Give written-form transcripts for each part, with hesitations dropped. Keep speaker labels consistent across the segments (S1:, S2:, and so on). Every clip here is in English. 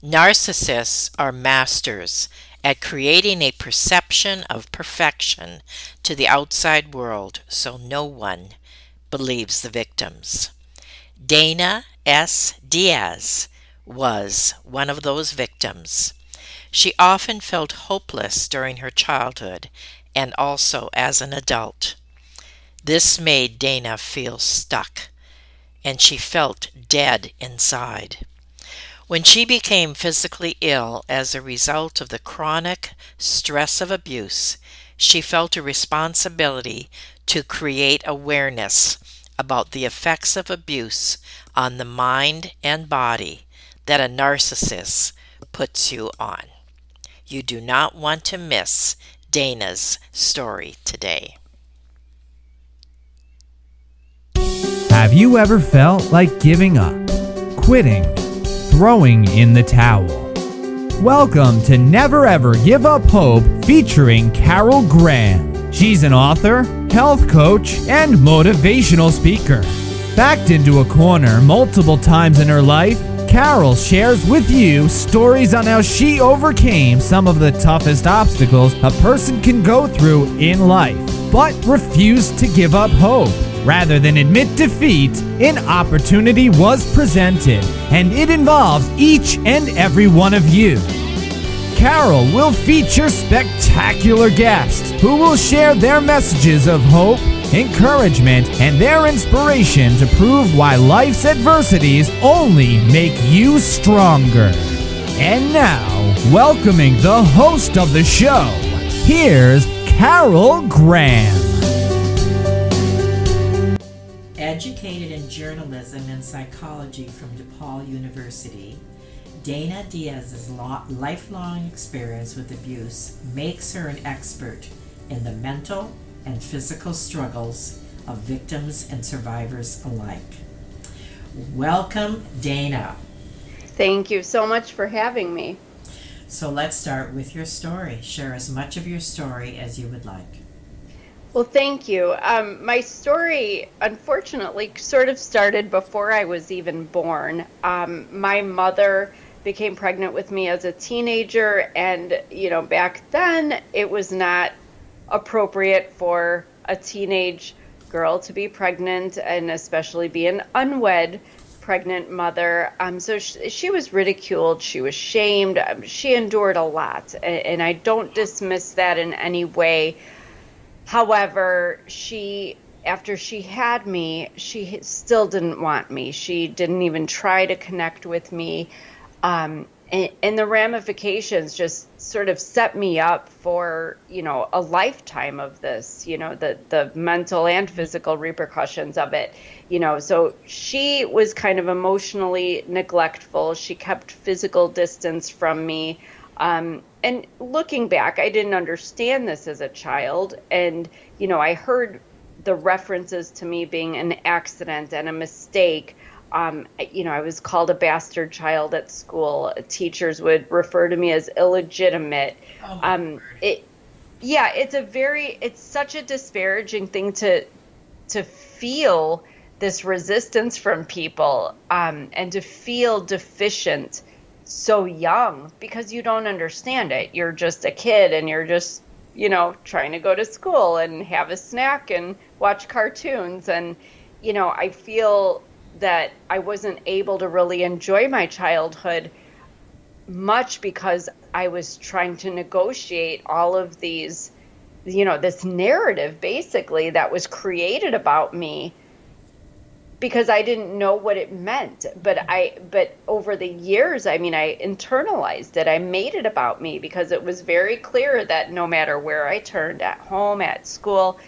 S1: Narcissists are masters at creating a perception of perfection to the outside world so no one believes the victims. Dana S. Diaz was one of those victims. She often felt hopeless during her childhood and also as an adult. This made Dana feel stuck, and she felt dead inside. When she became physically ill as a result of the chronic stress of abuse, she felt a responsibility to create awareness about the effects of abuse on the mind and body that a narcissist puts you on. You do not want to miss Dana's story today.
S2: Have you ever felt like giving up, quitting, throwing in the towel? Welcome to Never Ever Give Up Hope featuring Carol Graham. She's an author, health coach, and motivational speaker. Backed into a corner multiple times in her life, Carol shares with you stories on how she overcame some of the toughest obstacles a person can go through in life, but refused to give up hope. Rather than admit defeat, an opportunity was presented, and it involves each and every one of you. Carol will feature spectacular guests who will share their messages of hope, encouragement, and their inspiration to prove why life's adversities only make you stronger. And now, welcoming the host of the show, here's Carol Graham.
S1: Educated in journalism and psychology from DePaul University, Dana Diaz's lifelong experience with abuse makes her an expert in the mental and physical struggles of victims and survivors alike. Welcome, Dana.
S3: Thank you so much for having me.
S1: So let's start with your story. Share as much of your story as you would like.
S3: Well, thank you. My story, unfortunately, sort of started before I was even born. My mother became pregnant with me as a teenager, and, back then it was not appropriate for a teenage girl to be pregnant, and especially be an unwed pregnant mother. So she was ridiculed, she was shamed, she endured a lot, and I don't dismiss that in any way. However, after she had me, she still didn't want me. She didn't even try to connect with me. And the ramifications just sort of set me up for, a lifetime of this, the mental and physical repercussions of it. So she was kind of emotionally neglectful. She kept physical distance from me. And looking back, I didn't understand this as a child. And, I heard the references to me being an accident and a mistake. I was called a bastard child at school. Teachers would refer to me as illegitimate. It's such a disparaging thing to feel this resistance from people, and to feel deficient so young, because you don't understand it. You're just a kid, and you're just, trying to go to school and have a snack and watch cartoons. And, I feel that I wasn't able to really enjoy my childhood much because I was trying to negotiate all of these, this narrative basically that was created about me, because I didn't know what it meant. But over the years, I internalized it. I made it about me, because it was very clear that no matter where I turned, at home, at school,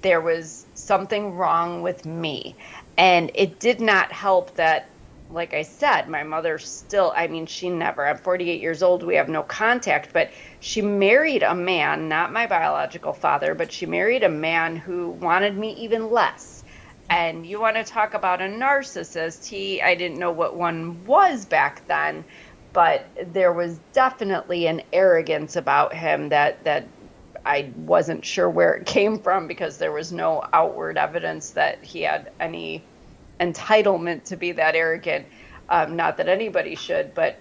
S3: there was something wrong with me. And it did not help that, like I said, my mother still, she never, I'm 48 years old, we have no contact, but she married a man, not my biological father, but she married a man who wanted me even less. And you want to talk about a narcissist, I didn't know what one was back then, but there was definitely an arrogance about him that I wasn't sure where it came from, because there was no outward evidence that he had any entitlement to be that arrogant. Not that anybody should, but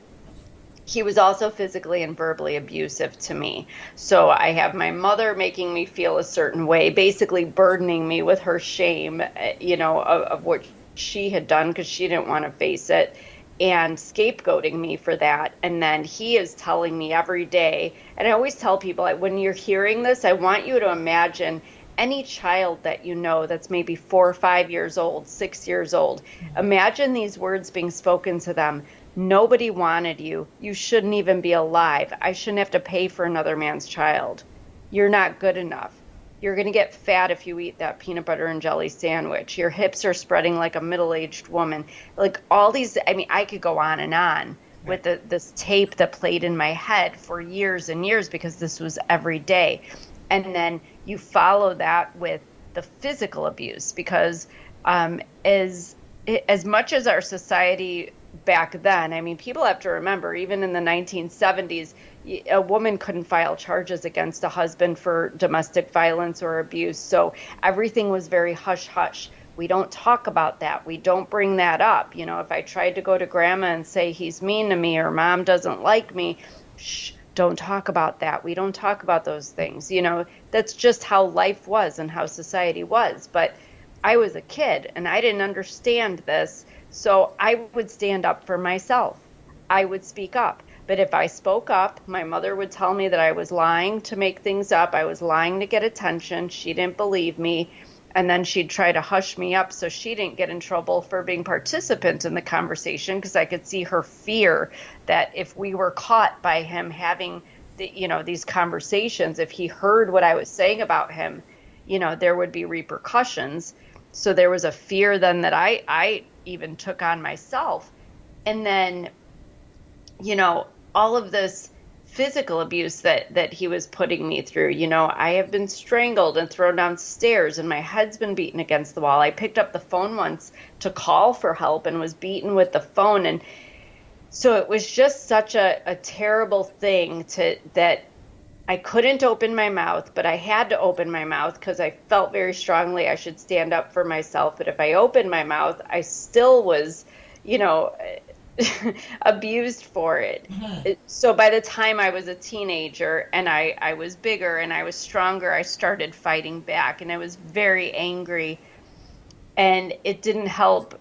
S3: He was also physically and verbally abusive to me. So I have my mother making me feel a certain way, basically burdening me with her shame, of what she had done because she didn't want to face it, and scapegoating me for that. And then he is telling me every day, and I always tell people, when you're hearing this, I want you to imagine any child that you know that's maybe 4 or 5 years old, 6 years old. Imagine these words being spoken to them. Nobody wanted you. You shouldn't even be alive. I shouldn't have to pay for another man's child. You're not good enough. You're going to get fat if you eat that peanut butter and jelly sandwich. Your hips are spreading like a middle-aged woman. Like all these, I could go on with this tape that played in my head for years and years because this was every day. And then you follow that with the physical abuse because as much as our society back then, people have to remember, even in the 1970s, a woman couldn't file charges against a husband for domestic violence or abuse. So everything was very hush-hush. We don't talk about that. We don't bring that up. If I tried to go to grandma and say he's mean to me or mom doesn't like me, shh, don't talk about that. We don't talk about those things. That's just how life was and how society was. But I was a kid and I didn't understand this. So I would stand up for myself. I would speak up. But if I spoke up, my mother would tell me that I was lying to make things up. I was lying to get attention. She didn't believe me. And then she'd try to hush me up so she didn't get in trouble for being participant in the conversation, because I could see her fear that if we were caught by him having these conversations, if he heard what I was saying about him, there would be repercussions. So there was a fear then that I even took on myself. And then, all of this physical abuse that he was putting me through. I have been strangled and thrown downstairs and my head's been beaten against the wall. I picked up the phone once to call for help and was beaten with the phone. And so it was just such a terrible thing that I couldn't open my mouth, but I had to open my mouth because I felt very strongly I should stand up for myself. But if I opened my mouth, I still was, abused for it. So by the time I was a teenager and I was bigger and I was stronger, I started fighting back and I was very angry, and it didn't help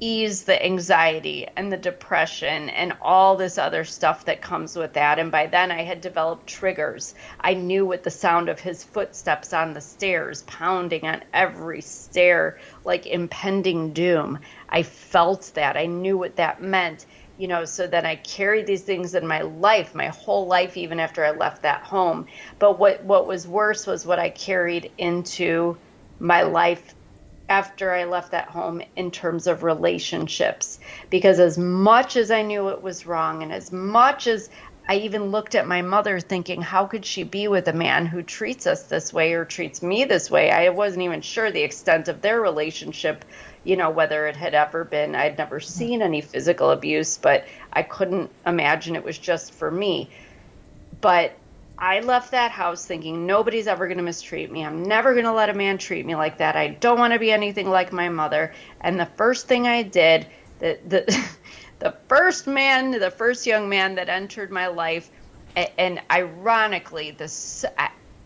S3: ease the anxiety and the depression and all this other stuff that comes with that. And by then I had developed triggers. I knew with the sound of his footsteps on the stairs, pounding on every stair, like impending doom. I felt that. I knew what that meant. So then I carried these things in my life, my whole life, even after I left that home. But what was worse was what I carried into my life after I left that home in terms of relationships. Because as much as I knew it was wrong, and as much as I even looked at my mother thinking, how could she be with a man who treats us this way or treats me this way? I wasn't even sure the extent of their relationship, whether it had ever been. I'd never seen any physical abuse, but I couldn't imagine it was just for me. But I left that house thinking nobody's ever going to mistreat me. I'm never going to let a man treat me like that. I don't want to be anything like my mother. And the first thing I did, the first young man that entered my life, and ironically,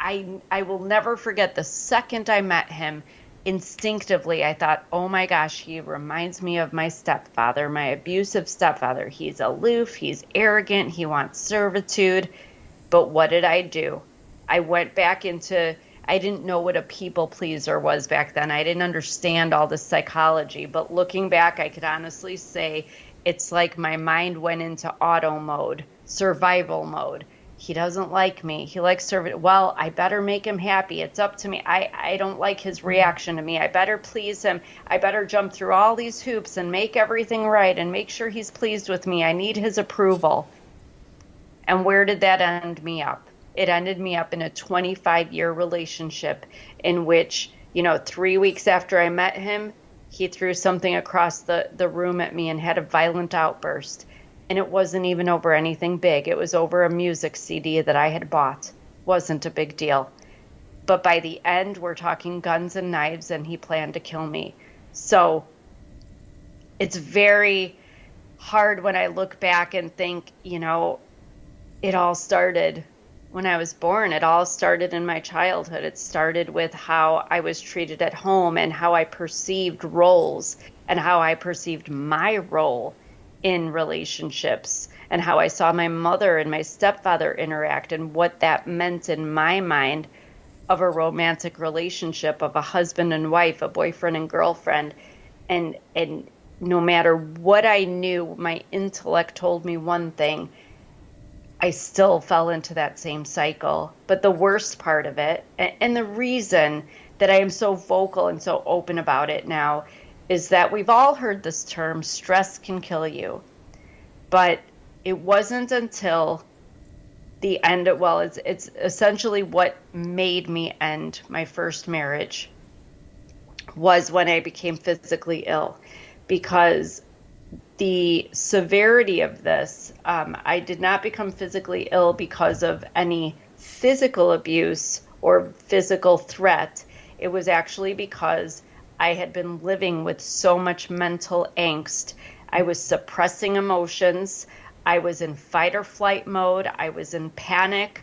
S3: I will never forget the second I met him. Instinctively, I thought, oh my gosh, he reminds me of my stepfather, my abusive stepfather. He's aloof, he's arrogant, he wants servitude. But what did I do? I went back I didn't know what a people pleaser was back then. I didn't understand all the psychology. But looking back, I could honestly say it's like my mind went into auto mode, survival mode. He doesn't like me. He likes servitude. Well, I better make him happy. It's up to me. I don't like his reaction to me. I better please him. I better jump through all these hoops and make everything right and make sure he's pleased with me. I need his approval. And where did that end me up? It ended me up in a 25-year relationship in which, 3 weeks after I met him, he threw something across the room at me and had a violent outburst. And it wasn't even over anything big. It was over a music CD that I had bought. Wasn't a big deal. But by the end, we're talking guns and knives, and he planned to kill me. So it's very hard when I look back and think, it all started when I was born. It all started in my childhood. It started with how I was treated at home and how I perceived roles and how I perceived my role in relationships and how I saw my mother and my stepfather interact and what that meant in my mind of a romantic relationship, of a husband and wife, a boyfriend and girlfriend. And no matter what I knew, my intellect told me one thing, I still fell into that same cycle. But the worst part of it, and the reason that I am so vocal and so open about it now, is that we've all heard this term, stress can kill you. But it wasn't until the end, it's essentially what made me end my first marriage, was when I became physically ill. Because the severity of this, I did not become physically ill because of any physical abuse or physical threat. It was actually because I had been living with so much mental angst. I was suppressing emotions. I was in fight or flight mode. I was in panic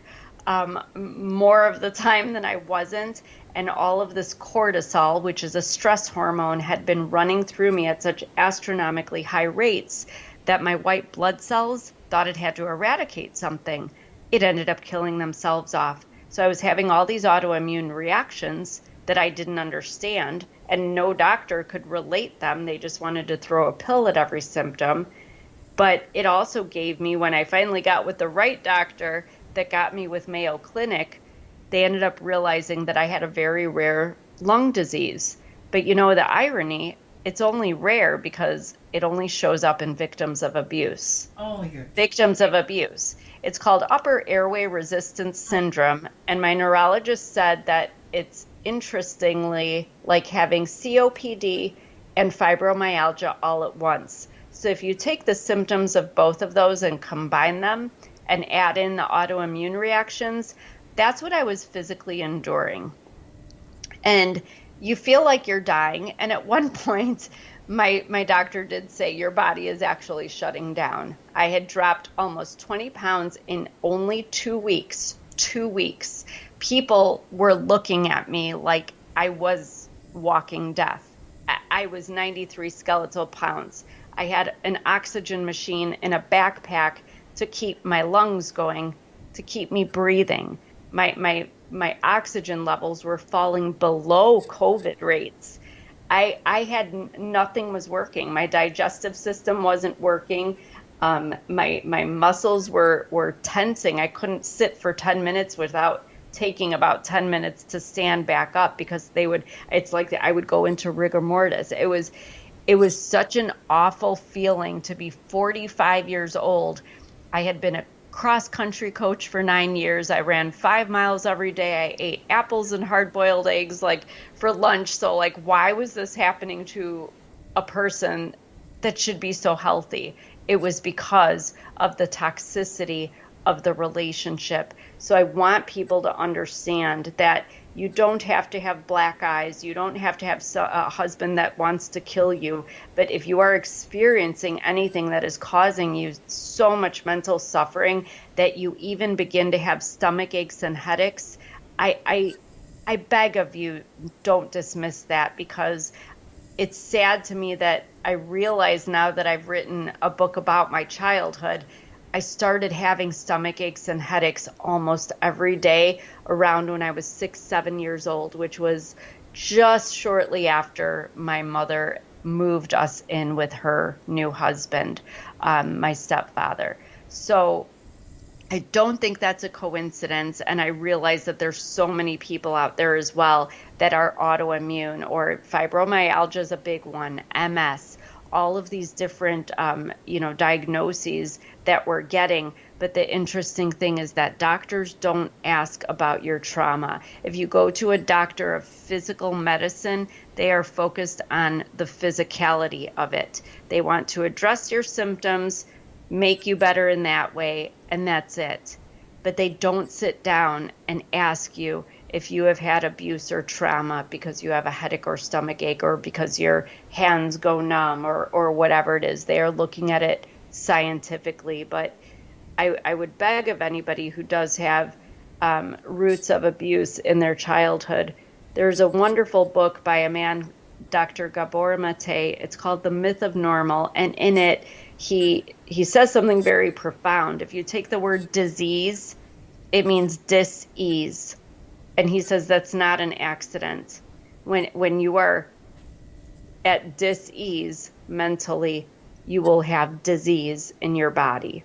S3: more of the time than I wasn't. And all of this cortisol, which is a stress hormone, had been running through me at such astronomically high rates that my white blood cells thought it had to eradicate something. It ended up killing themselves off. So I was having all these autoimmune reactions that I didn't understand, and no doctor could relate them. They just wanted to throw a pill at every symptom. But it also gave me, when I finally got with the right doctor that got me with Mayo Clinic, they ended up realizing that I had a very rare lung disease. But the irony, it's only rare because it only shows up in victims of abuse. Victims of abuse. It's called upper airway resistance syndrome. And my neurologist said that it's interestingly like having COPD and fibromyalgia all at once. So if you take the symptoms of both of those and combine them and add in the autoimmune reactions, that's what I was physically enduring. And you feel like you're dying. And at one point, my doctor did say, your body is actually shutting down. I had dropped almost 20 pounds in only 2 weeks. 2 weeks. People were looking at me like I was walking death. I was 93 skeletal pounds. I had an oxygen machine in a backpack to keep my lungs going, to keep me breathing. My oxygen levels were falling below COVID rates. I had nothing was working. My digestive system wasn't working. My muscles were tensing. I couldn't sit for 10 minutes without taking about 10 minutes to stand back up, because it's like I would go into rigor mortis. It was such an awful feeling to be 45 years old. I had been a cross-country coach for 9 years. I ran 5 miles every day. I ate apples and hard-boiled eggs for lunch. So why was this happening to a person that should be so healthy? It was because of the toxicity of the relationship. So I want people to understand that you don't have to have black eyes. You don't have to have a husband that wants to kill you. But if you are experiencing anything that is causing you so much mental suffering that you even begin to have stomach aches and headaches, I beg of you, don't dismiss that, because it's sad to me that I realize now that I've written a book about my childhood, I started having stomach aches and headaches almost every day around when I was 6, 7 years old, which was just shortly after my mother moved us in with her new husband, my stepfather. So I don't think that's a coincidence. And I realize that there's so many people out there as well that are autoimmune, or fibromyalgia is a big one, MS, all of these different, diagnoses that we're getting. But the interesting thing is that doctors don't ask about your trauma. If you go to a doctor of physical medicine, they are focused on the physicality of it. They want to address your symptoms, make you better in that way, and that's it. But they don't sit down and ask you if you have had abuse or trauma because you have a headache or stomach ache or because your hands go numb or whatever it is. They are looking at it scientifically. But I would beg of anybody who does have roots of abuse in their childhood. There's a wonderful book by a man, Dr. Gabor Mate. It's called The Myth of Normal. And in it, he says something very profound. If you take the word disease, it means dis-ease. And he says that's not an accident. When you are at dis-ease mentally, you will have disease in your body.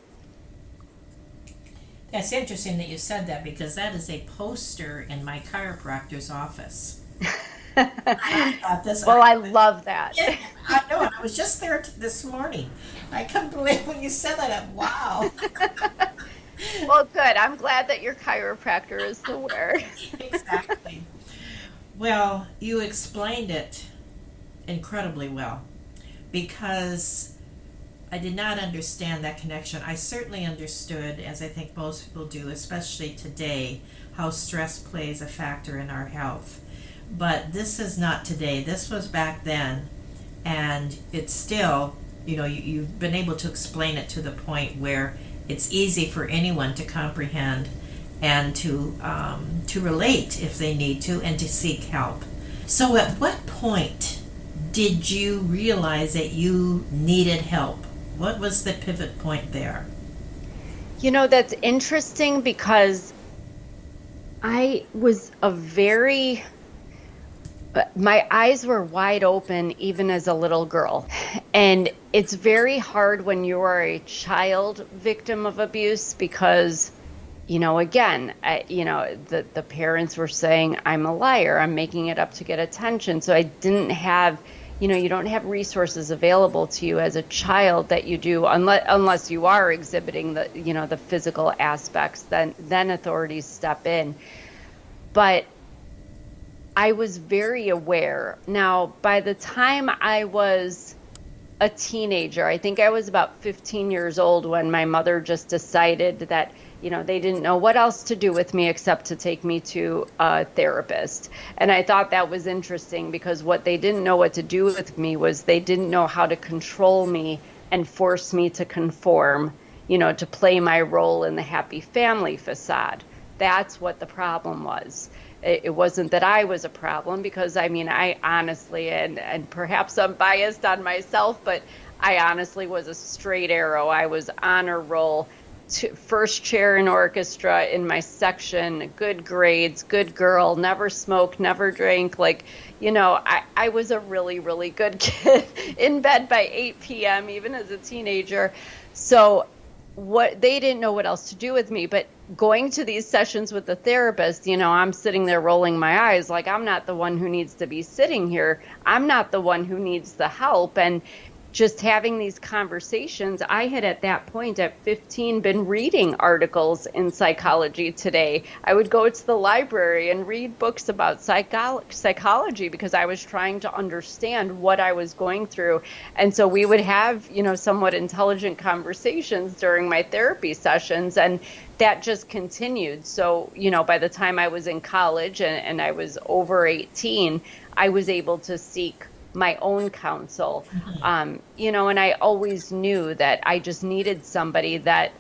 S1: That's interesting that you said that, because that is a poster in my chiropractor's office. I thought this.
S3: Well, I love that.
S1: Yeah, I know. I was just there this morning. I couldn't believe when you said that. Wow.
S3: Well, good. I'm glad that your chiropractor is aware.
S1: Exactly. Well, you explained it incredibly well, because I did not understand that connection. I certainly understood, as I think most people do, especially today, how stress plays a factor in our health. But this is not today. This was back then. And it's still, you've been able to explain it to the point where it's easy for anyone to comprehend and to relate if they need to, and to seek help. So at what point did you realize that you needed help? What was the pivot point there?
S3: That's interesting, because I was my eyes were wide open even as a little girl. And it's very hard when you are a child victim of abuse, because, again, the parents were saying, I'm a liar, I'm making it up to get attention. So I didn't have, you don't have resources available to you as a child that you do, unless you are exhibiting the physical aspects, then authorities step in. But I was very aware. Now, by the time I was a teenager, I think I was about 15 years old when my mother just decided that, they didn't know what else to do with me except to take me to a therapist. And I thought that was interesting, because what they didn't know what to do with me was they didn't know how to control me and force me to conform, to play my role in the happy family facade. That's what the problem was. It wasn't that I was a problem, because I honestly, and perhaps I'm biased on myself, but I honestly was a straight arrow. I was honor roll, first chair in orchestra in my section, good grades, good girl, never smoked, never drank. I was a really, really good kid, in bed by 8 p.m., even as a teenager. So they didn't know what else to do with me. But going to these sessions with the therapist, I'm sitting there rolling my eyes like, I'm not the one who needs to be sitting here. I'm not the one who needs the help. And just having these conversations, I had at that point at 15 been reading articles in Psychology Today. I would go to the library and read books about psychology, because I was trying to understand what I was going through. And so we would have, somewhat intelligent conversations during my therapy sessions, and that just continued. So, by the time I was in college and I was over 18, I was able to seek my own counsel, and I always knew that I just needed somebody that,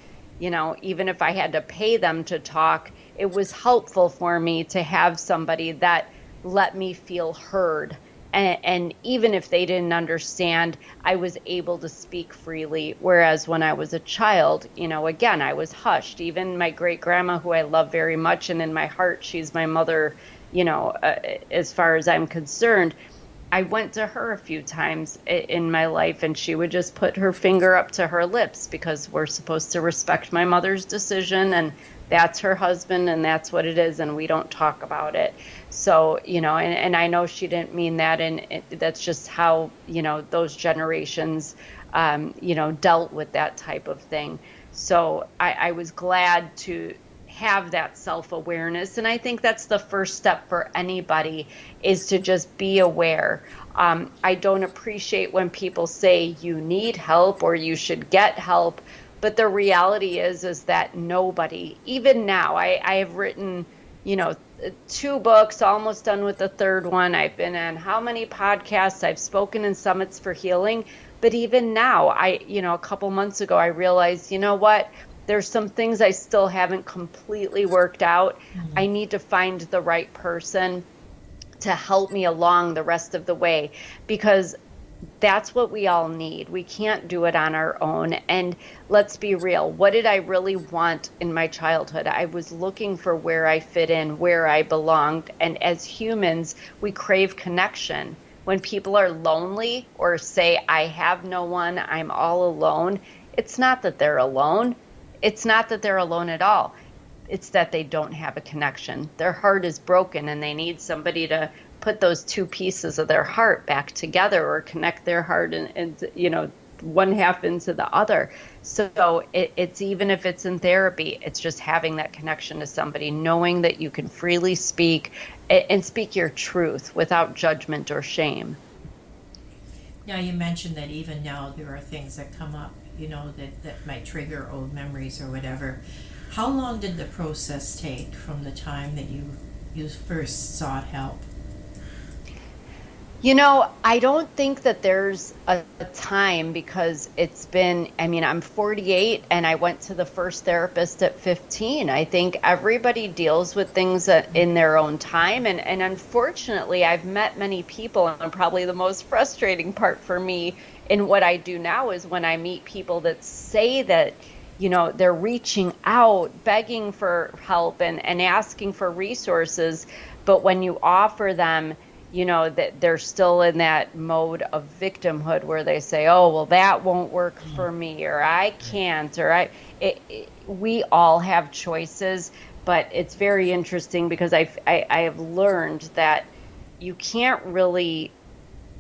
S3: even if I had to pay them to talk, it was helpful for me to have somebody that let me feel heard. And even if they didn't understand, I was able to speak freely. Whereas when I was a child, again, I was hushed. Even my great grandma, who I love very much, and in my heart, she's my mother, as far as I'm concerned, I went to her a few times in my life, and she would just put her finger up to her lips, because we're supposed to respect my mother's decision, and that's her husband, and that's what it is, and we don't talk about it. So, and I know she didn't mean that, and that's just how, those generations, dealt with that type of thing. So I was glad to have that self-awareness. And I think that's the first step for anybody, is to just be aware. I don't appreciate when people say you need help or you should get help, but the reality is that nobody, even now, I have written 2 books, almost done with the third one. I've been on how many podcasts, I've spoken in summits for healing. But even now, a couple months ago, I realized, what? There's some things I still haven't completely worked out. I need to find the right person to help me along the rest of the way, because that's what we all need. We can't do it on our own. And let's be real. What did I really want in my childhood? I was looking for where I fit in, where I belonged. And as humans, we crave connection. When people are lonely or say, I have no one, I'm all alone, it's not that they're alone. It's not that they're alone at all. It's that they don't have a connection. Their heart is broken and they need somebody to put those 2 pieces of their heart back together, or connect their heart and one half into the other. So it's, even if it's in therapy, it's just having that connection to somebody, knowing that you can freely speak and speak your truth without judgment or shame.
S4: Now, you mentioned that even now there are things that come up, that might trigger old memories or whatever. How long did the process take from the time that you first sought help?
S3: I don't think that there's a time, because it's been, I'm 48 and I went to the first therapist at 15. I think everybody deals with things in their own time. And unfortunately, I've met many people, and probably the most frustrating part for me in what I do now is when I meet people that say that, they're reaching out, begging for help and asking for resources. But when you offer them, that they're still in that mode of victimhood where they say, oh, well, that won't work for me, or I can't, or we all have choices. But it's very interesting, because I have learned that you can't really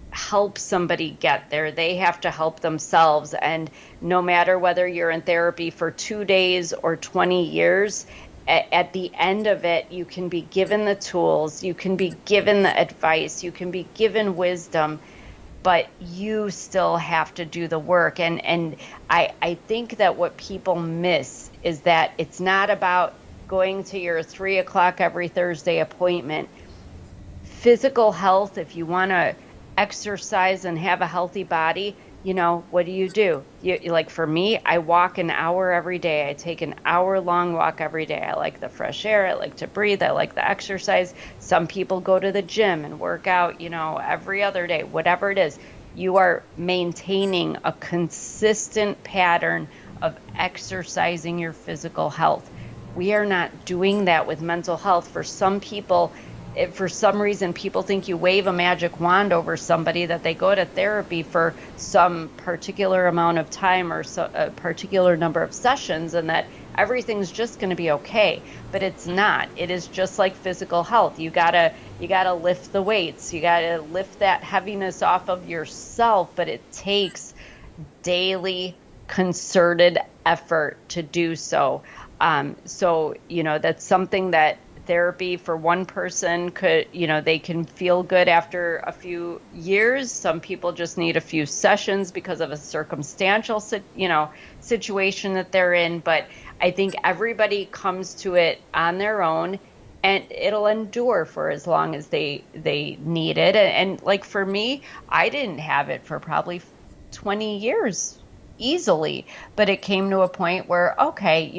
S3: help somebody get there. They have to help themselves. And no matter whether you're in therapy for 2 days or 20 years, at the end of it, you can be given the tools, you can be given the advice, you can be given wisdom, but you still have to do the work. And I think that what people miss is that it's not about going to your 3 o'clock every Thursday appointment. Physical health, if you want to exercise and have a healthy body, what do? Like for me, I walk an hour every day. I take an hour-long walk every day. I like the fresh air. I like to breathe. I like the exercise. Some people go to the gym and work out, every other day, whatever it is. You are maintaining a consistent pattern of exercising your physical health. We are not doing that with mental health. For some people, for some reason, people think you wave a magic wand over somebody, that they go to therapy for some particular amount of time or a particular number of sessions, and that everything's just going to be okay. But it's not. It is just like physical health. You gotta lift the weights. You gotta lift that heaviness off of yourself. But it takes daily concerted effort to do so. That's something that therapy for one person could, they can feel good after a few years. Some people just need a few sessions because of a circumstantial, situation that they're in. But I think everybody comes to it on their own, and it'll endure for as long as they need it. And like for me, I didn't have it for probably 20 years easily, but it came to a point where, okay,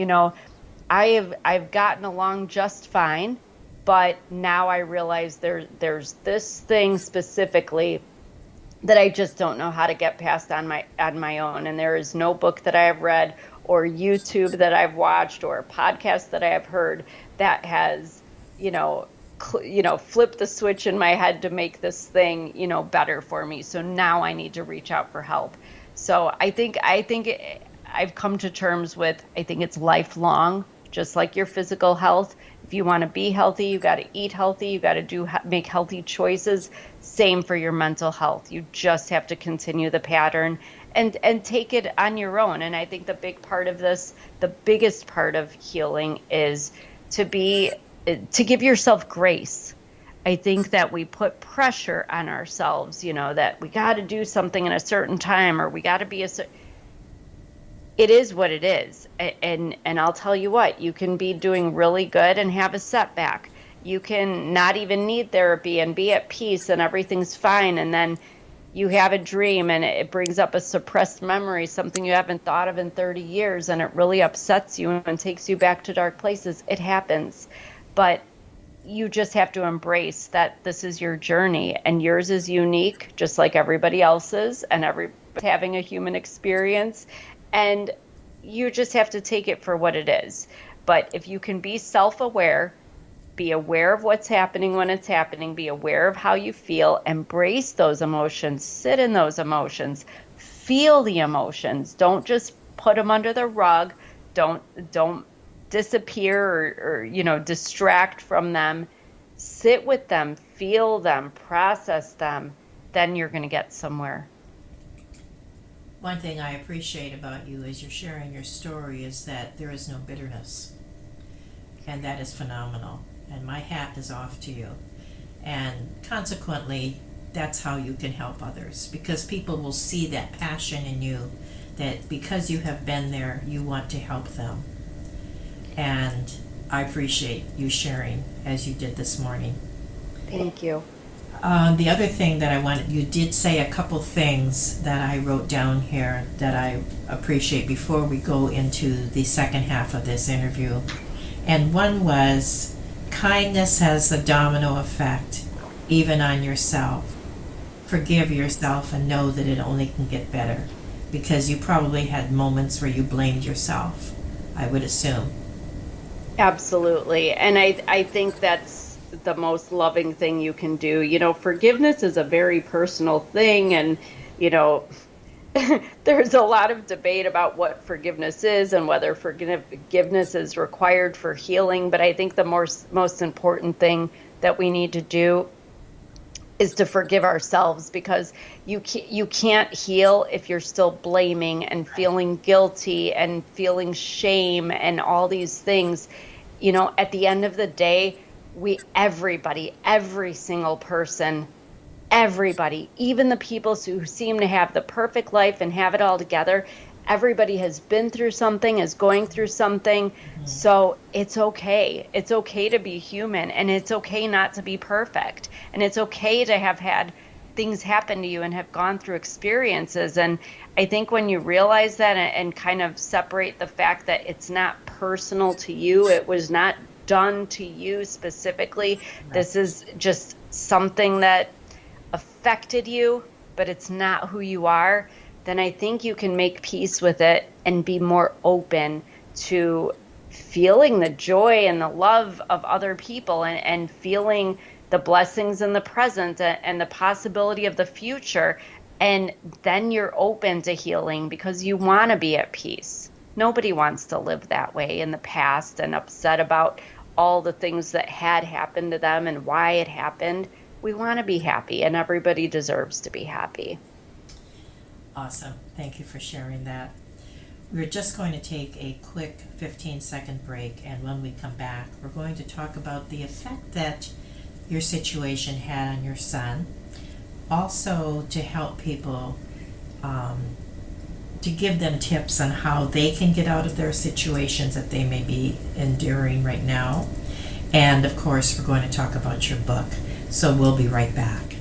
S3: I've gotten along just fine, but now I realize there's this thing specifically that I just don't know how to get past on my own. And there is no book that I have read, or YouTube that I've watched, or podcast that I have heard that has, flipped the switch in my head to make this thing, better for me. So now I need to reach out for help. So I think I've come to terms with, I think it's lifelong. Just like your physical health, if you want to be healthy, you got to eat healthy, you got to make healthy choices. Same for your mental health. You just have to continue the pattern and take it on your own. And I think the big part of this, the biggest part of healing, is to give yourself grace. I think that we put pressure on ourselves, that we got to do something in a certain time, or we got to be it is what it is. And I'll tll you what, you can be doing really good and have a setback. You can not even need therapy and be at peace and everything's fine. And then you have a dream and it brings up a suppressed memory, something you haven't thought of in 30 years, and it really upsets you and takes you back to dark places. It happens. But you just have to embrace that this is your journey and yours is unique, just like everybody else's, and everybody's having a human experience. And you just have to take it for what it is. But if you can be self-aware, be aware of what's happening when it's happening, be aware of how you feel, embrace those emotions, sit in those emotions, feel the emotions. Don't just put them under the rug. Don't disappear or distract from them. Sit with them, feel them, process them. Then you're going to get somewhere.
S4: One thing I appreciate about you as you're sharing your story is that there is no bitterness. And that is phenomenal. And my hat is off to you. And consequently, that's how you can help others, because people will see that passion in you, that because you have been there, you want to help them. And I appreciate you sharing as you did this morning.
S3: Thank you.
S4: The other thing that I wanted, you did say a couple things that I wrote down here that I appreciate before we go into the second half of this interview. And one was, kindness has a domino effect, even on yourself. Forgive yourself and know that it only can get better, because you probably had moments where you blamed yourself, I would assume.
S3: Absolutely. And I think that's the most loving thing you can do. Forgiveness is a very personal thing. And, there's a lot of debate about what forgiveness is and whether forgiveness is required for healing. But I think the most important thing that we need to do is to forgive ourselves, because you can't heal if you're still blaming and feeling guilty and feeling shame and all these things. At the end of the day, everybody, every single person, everybody, even the people who seem to have the perfect life and have it all together, everybody has been through something, is going through something. Mm-hmm. So it's okay. It's okay to be human, and it's okay not to be perfect. And it's okay to have had things happen to you and have gone through experiences. And I think when you realize that and kind of separate the fact that it's not personal to you, it was not done to you specifically. Right. This is just something that affected you, but it's not who you are. Then I think you can make peace with it and be more open to feeling the joy and the love of other people, and feeling the blessings in the present and the possibility of the future. And then you're open to healing because you want to be at peace. Nobody wants to live that way in the past and upset about all the things that had happened to them and why it happened. We want to be happy, and everybody deserves to be happy.
S4: Awesome. Thank you for sharing that. We're just going to take a quick 15-second break, and when we come back, we're going to talk about the effect that your situation had on your son. Also, to help people, to give them tips on how they can get out of their situations that they may be enduring right now. And of course, we're going to talk about your book. So we'll be right back.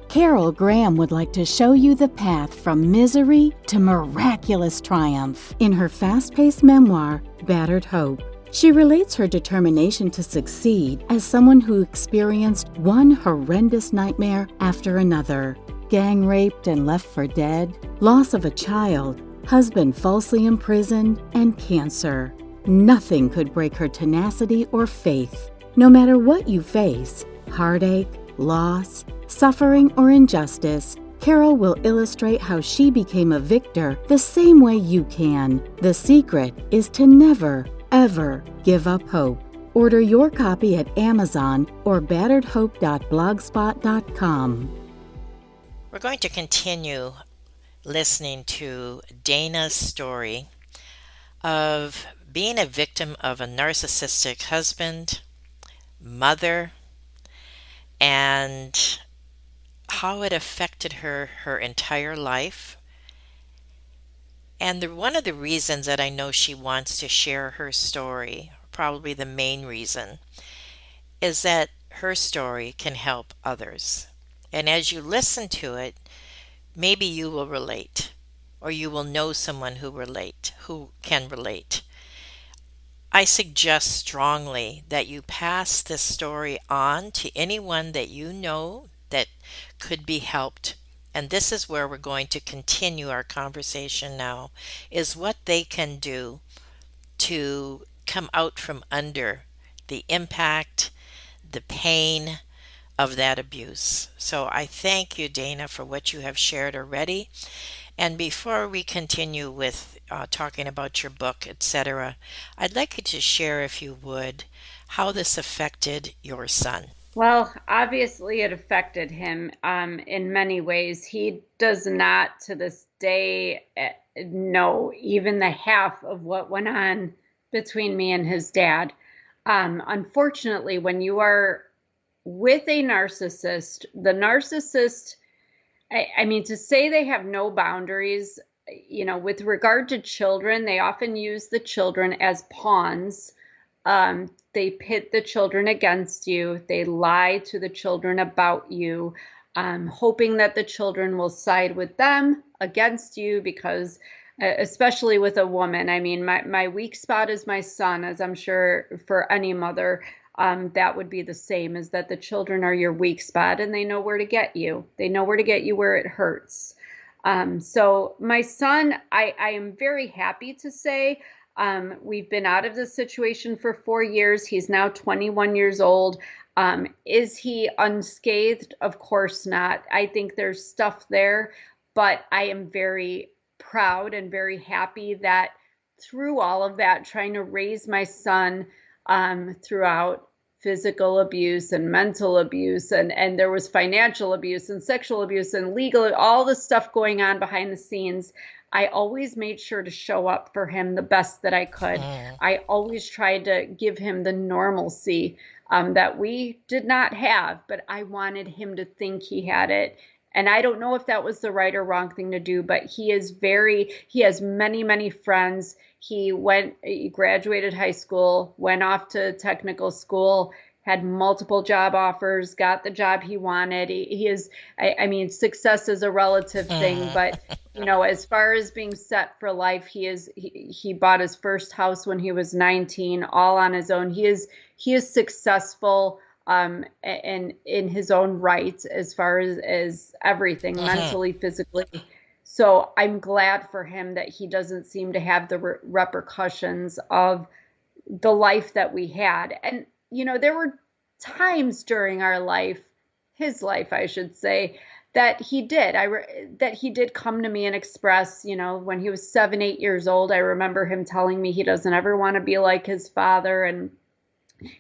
S5: Carol Graham would like to show you the path from misery to miraculous triumph in her fast-paced memoir, Battered Hope. She relates her determination to succeed as someone who experienced one horrendous nightmare after another. Gang raped and left for dead, loss of a child, husband falsely imprisoned, and cancer. Nothing could break her tenacity or faith. No matter what you face, heartache, loss, suffering, or injustice, Carol will illustrate how she became a victor the same way you can. The secret is to never, ever give up hope. Order your copy at Amazon or batteredhope.blogspot.com.
S1: We're going to continue listening to Dana's story of being a victim of a narcissistic husband, mother, and how it affected her entire life. And one of the reasons that I know she wants to share her story probably the main reason, is that her story can help others. And as you listen to it, maybe you will relate, or you will know someone who can relate. I suggest strongly that you pass this story on to anyone that you know that could be helped. And this is where we're going to continue our conversation now, is what they can do to come out from under the impact, the pain of that abuse. So I thank you, Dana, for what you have shared already. And before we continue with talking about your book, etc., I'd like you to share, if you would, how this affected your son.
S3: Well, obviously, it affected him in many ways. He does not, to this day, know even the half of what went on between me and his dad. Unfortunately, when you are with a narcissist, the narcissist, I mean, to say they have no boundaries, with regard to children, they often use the children as pawns. They pit the children against you. They lie to the children about you, hoping that the children will side with them against you because, especially with a woman, I mean, my weak spot is my son, as I'm sure for any mother, that would be the same, is that the children are your weak spot and they know where to get you. They know where to get you where it hurts. So my son, I am very happy to say, we've been out of this situation for 4 years. He's now 21 years old. Is he unscathed? Of course not. I think there's stuff there, but I am very proud and very happy that through all of that, trying to raise my son throughout physical abuse and mental abuse, and there was financial abuse and sexual abuse and legal, all the stuff going on behind the scenes. I always made sure to show up for him the best that I could. I always tried to give him the normalcy that we did not have, but I wanted him to think he had it. And I don't know if that was the right or wrong thing to do, but he has many, many friends. He graduated high school, went off to technical school, had multiple job offers, got the job he wanted. He is, I mean, success is a relative thing, but as far as being set for life, he bought his first house when he was 19, all on his own. He is successful and in his own right as far as everything, mentally, physically. So I'm glad for him that he doesn't seem to have the repercussions of the life that we had. And, there were times during our life, his life, I should say, that he did come to me and express, when he was 7, 8 years old. I remember him telling me he doesn't ever want to be like his father, and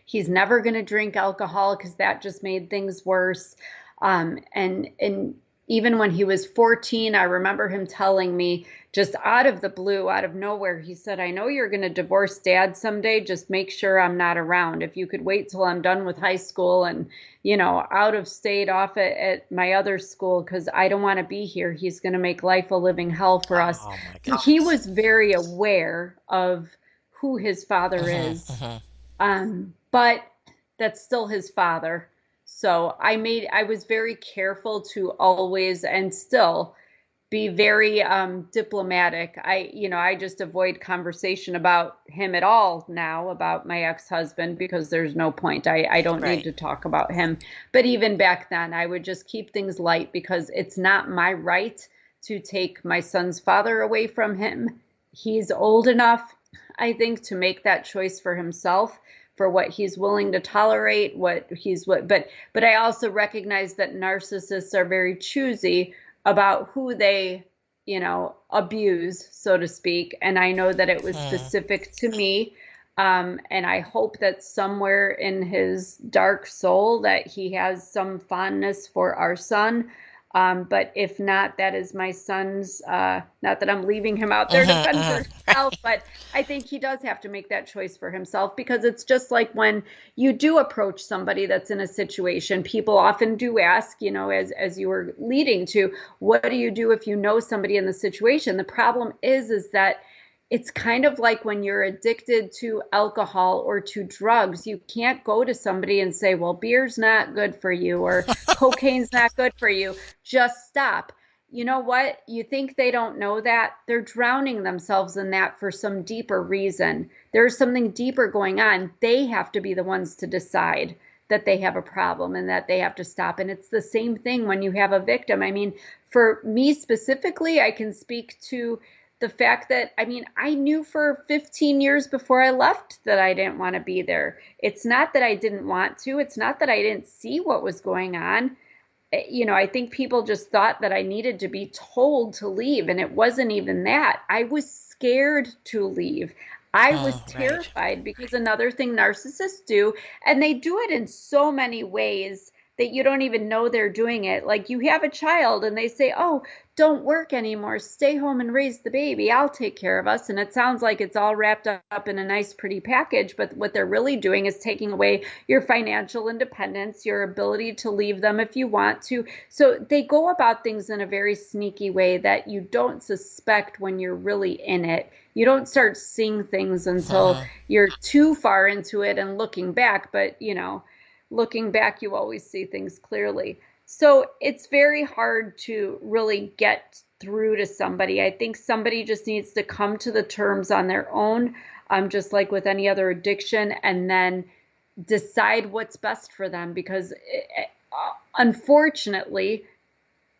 S3: he's never going to drink alcohol because that just made things worse. And even when he was 14, I remember him telling me, just out of the blue, out of nowhere, he said, "I know you're going to divorce Dad someday. Just make sure I'm not around. If you could wait till I'm done with high school and, out of state off at my other school, because I don't want to be here. He's going to make life a living hell for us."
S1: Oh my gosh.
S3: He was very aware of who his father is. But that's still his father. So I was very careful to always and still be very diplomatic. I just avoid conversation about him at all now, about my ex-husband, because there's no point. I don't need to talk about him. But even back then, I would just keep things light because it's not my right to take my son's father away from him. He's old enough, I think, to make that choice for himself, for what he's willing to tolerate, but I also recognize that narcissists are very choosy about who they, abuse, so to speak. And I know that it was specific to me. And I hope that somewhere in his dark soul that he has some fondness for our son. But if not, that is my son's, not that I'm leaving him out there to fend for himself, but I think he does have to make that choice for himself, because it's just like when you do approach somebody that's in a situation, people often do ask, as you were leading to, what do you do if you know somebody in the situation? The problem is that it's kind of like when you're addicted to alcohol or to drugs, you can't go to somebody and say, well, beer's not good for you or cocaine's not good for you. Just stop. You know what? You think they don't know that? They're drowning themselves in that for some deeper reason. There's something deeper going on. They have to be the ones to decide that they have a problem and that they have to stop. And it's the same thing when you have a victim. I mean, for me specifically, I can speak to the fact that, I mean, I knew for 15 years before I left that I didn't want to be there. It's not that I didn't want to. It's not that I didn't see what was going on. You know, I think people just thought that I needed to be told to leave, and it wasn't even that. I was scared to leave. I was terrified because another thing narcissists do, and they do it in so many ways that you don't even know they're doing it. Like you have a child and they say, oh, don't work anymore. Stay home and raise the baby. I'll take care of us. And it sounds like it's all wrapped up in a nice, pretty package. But what they're really doing is taking away your financial independence, your ability to leave them if you want to. So they go about things in a very sneaky way that you don't suspect when you're really in it. You don't start seeing things until you're too far into it and looking back. But, you know, looking back, you always see things clearly. So it's very hard to really get through to somebody. I think somebody just needs to come to the terms on their own, just like with any other addiction, and then decide what's best for them. Because unfortunately,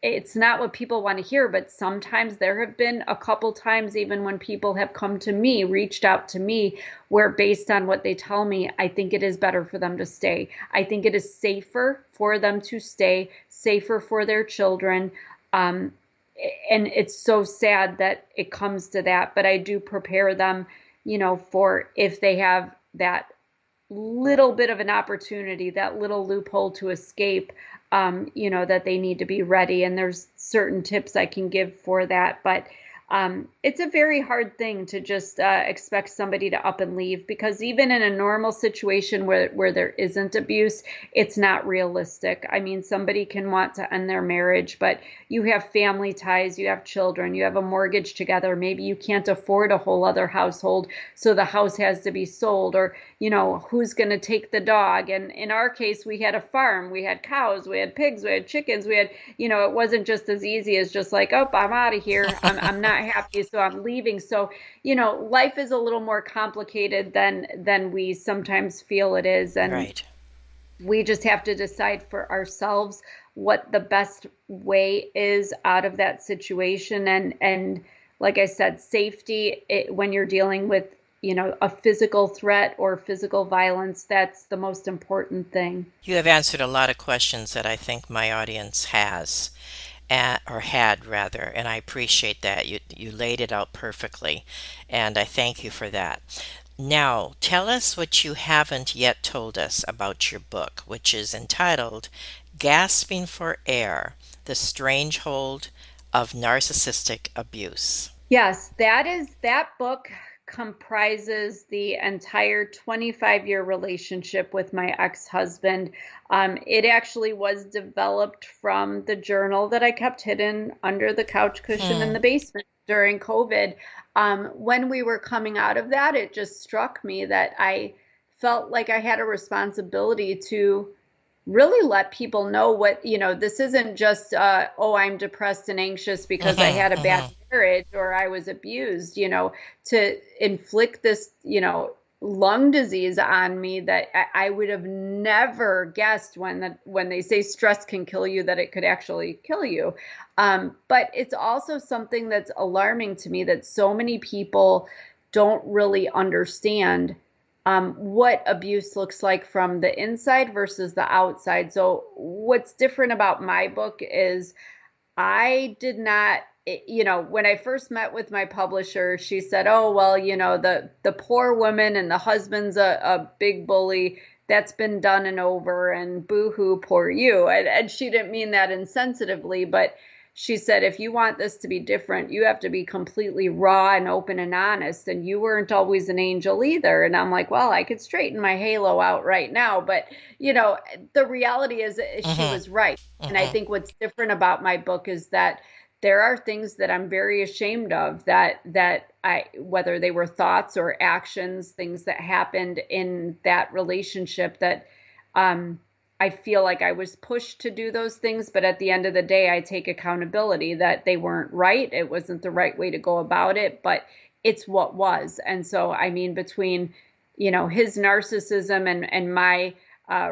S3: it's not what people want to hear, but sometimes there have been a couple times, even when people have come to me, reached out to me, where based on what they tell me, I think it is better for them to stay. I think it is safer for them to stay, safer for their children. And it's so sad that it comes to that, but I do prepare them, you know, for if they have that little bit of an opportunity, that little loophole to escape, you know, that they need to be ready. And there's certain tips I can give for that. But it's a very hard thing to just expect somebody to up and leave, because even in a normal situation where there isn't abuse, it's not realistic. I mean, somebody can want to end their marriage, but you have family ties, you have children, you have a mortgage together. Maybe you can't afford a whole other household, so the house has to be sold, or, you know, who's going to take the dog? And in our case, we had a farm, we had cows, we had pigs, we had chickens, we had, you know, it wasn't just as easy as just like, oh, I'm out of here. I'm not happy, so I'm leaving. So, you know, life is a little more complicated than we sometimes feel it is. And we just have to decide for ourselves what the best way is out of that situation. And like I said, safety, when you're dealing with, you know, a physical threat or physical violence, that's the most important thing.
S1: You have answered a lot of questions that I think my audience has. Or had rather, and I appreciate that. You laid it out perfectly, and I thank you for that. Now, tell us what you haven't yet told us about your book, which is entitled Gasping for Air, The Stranglehold of Narcissistic Abuse.
S3: Yes, that book comprises the entire 25-year relationship with my ex-husband. It actually was developed from the journal that I kept hidden under the couch cushion in the basement during COVID. When we were coming out of that, it just struck me that I felt like I had a responsibility to really let people know what, you know, this isn't just, oh, I'm depressed and anxious because I had a bad marriage or I was abused, you know, to inflict this, you know, lung disease on me that I would have never guessed when they say stress can kill you, that it could actually kill you. But it's also something that's alarming to me that so many people don't really understand what abuse looks like from the inside versus the outside. So what's different about my book is I did not, you know, when I first met with my publisher, she said, oh, well, you know, the poor woman and the husband's a big bully. That's been done and over, and boo-hoo, poor you. And she didn't mean that insensitively, but she said, if you want this to be different, you have to be completely raw and open and honest. And you weren't always an angel either. And I'm like, well, I could straighten my halo out right now. But, you know, the reality is she was right. And I think what's different about my book is that there are things that I'm very ashamed of that whether they were thoughts or actions, things that happened in that relationship that I feel like I was pushed to do those things, but at the end of the day, I take accountability that they weren't right. It wasn't the right way to go about it, but it's what was. And so, I mean, between, his narcissism and my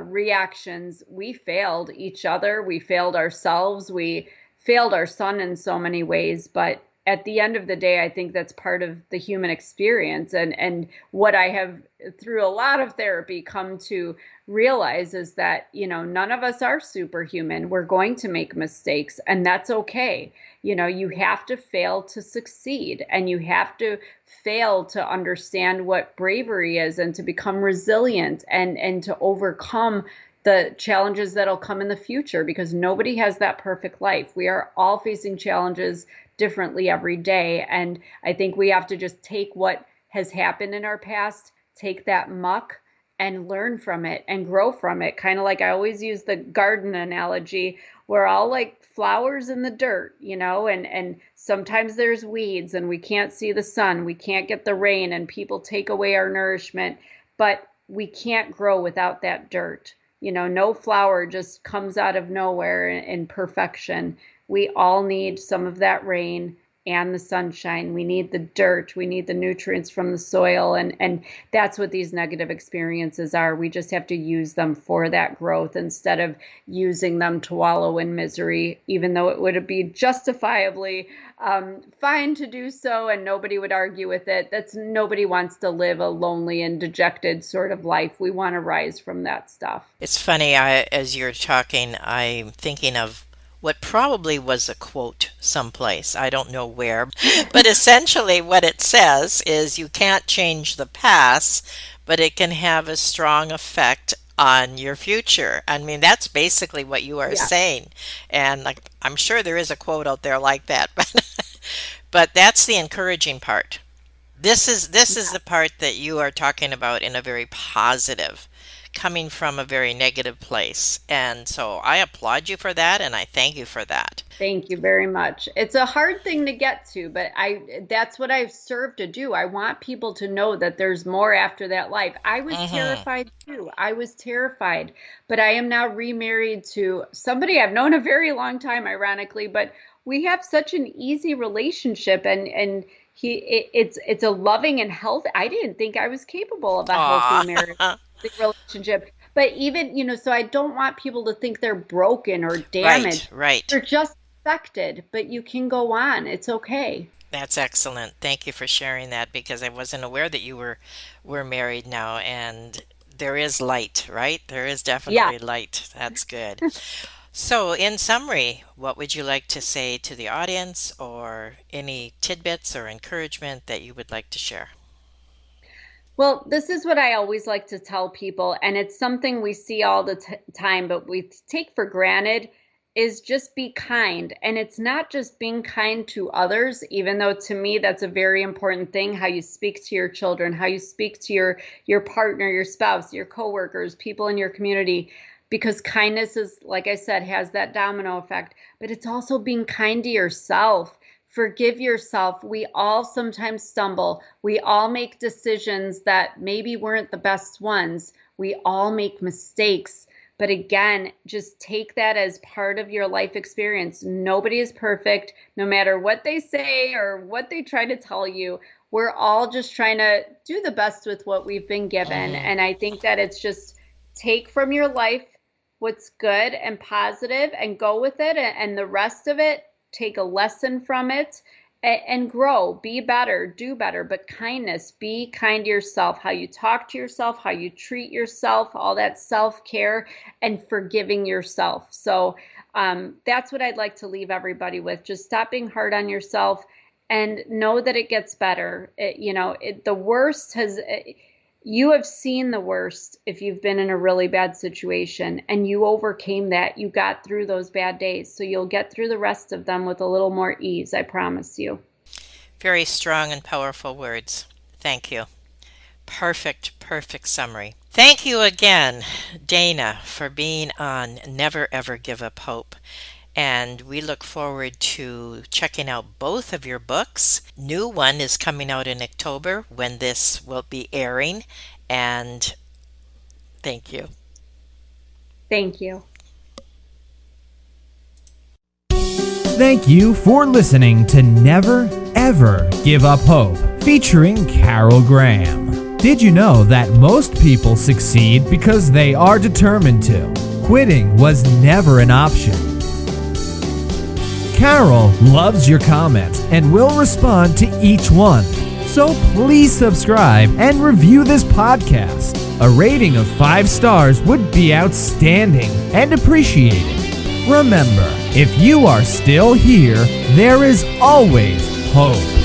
S3: reactions, we failed each other. We failed ourselves. We failed our son in so many ways, but at the end of the day, I think that's part of the human experience. And what I have, through a lot of therapy, come to realize is that, none of us are superhuman. We're going to make mistakes, and that's okay. You have to fail to succeed, and you have to fail to understand what bravery is and to become resilient and to overcome the challenges that'll come in the future, because nobody has that perfect life. We are all facing challenges differently every day. And I think we have to just take what has happened in our past, take that muck and learn from it and grow from it. Kind of like I always use the garden analogy. We're all like flowers in the dirt, and sometimes there's weeds and we can't see the sun, we can't get the rain, and people take away our nourishment, but we can't grow without that dirt. No flower just comes out of nowhere in perfection. We all need some of that rain and the sunshine. We need the dirt. We need the nutrients from the soil. And that's what these negative experiences are. We just have to use them for that growth instead of using them to wallow in misery, even though it would be justifiably fine to do so, and nobody would argue with it. Nobody wants to live a lonely and dejected sort of life. We want to rise from that stuff.
S1: It's funny, as you're talking, I'm thinking of what probably was a quote someplace. I don't know where, but essentially what it says is you can't change the past, but it can have a strong effect on your future. I mean, that's basically what you are saying. And I'm sure there is a quote out there like that, but that's the encouraging part. This is the part that you are talking about in a very positive, coming from a very negative place. And so I applaud you for that, and I thank you for that.
S3: Thank you very much. It's a hard thing to get to, but that's what I've served to do. I want people to know that there's more after that life. I was terrified too. I was terrified, but I am now remarried to somebody I've known a very long time, ironically, but we have such an easy relationship, and it's a loving and healthy. I didn't think I was capable of a healthy marriage. Relationship, but even so I don't want people to think they're broken or damaged.
S1: Right.
S3: They're just affected, but you can go on. It's okay.
S1: That's excellent. Thank you for sharing that, because I wasn't aware that you were married now, and there is light, right? There is definitely light. That's good. So, in summary, what would you like to say to the audience, or any tidbits or encouragement that you would like to share?
S3: Well, this is what I always like to tell people, and it's something we see all the time, but we take for granted, is just be kind. And it's not just being kind to others, even though to me that's a very important thing, how you speak to your children, how you speak to your partner, your spouse, your coworkers, people in your community, because kindness is, like I said, has that domino effect, but it's also being kind to yourself. Forgive yourself. We all sometimes stumble. We all make decisions that maybe weren't the best ones. We all make mistakes. But again, just take that as part of your life experience. Nobody is perfect, no matter what they say or what they try to tell you. We're all just trying to do the best with what we've been given. And I think that it's just take from your life what's good and positive and go with it, and the rest of it, take a lesson from it and grow, be better, do better. But kindness, be kind to yourself, how you talk to yourself, how you treat yourself, all that self-care, and forgiving yourself. So that's what I'd like to leave everybody with. Just stop being hard on yourself and know that it gets better. The worst you have seen the worst if you've been in a really bad situation, and you overcame that. You got through those bad days, so you'll get through the rest of them with a little more ease, I promise you.
S1: Very strong and powerful words. Thank you. Perfect summary. Thank you again, Dana, for being on Never Ever Give Up Hope. And we look forward to checking out both of your books. New one is coming out in October when this will be airing. And thank you.
S6: Thank you.
S2: Thank you for listening to Never Ever Give Up Hope, featuring Carol Graham. Did you know that most people succeed because they are determined to? Quitting was never an option. Carol loves your comments and will respond to each one. So please subscribe and review this podcast. A rating of 5 stars would be outstanding and appreciated. Remember, if you are still here, there is always hope.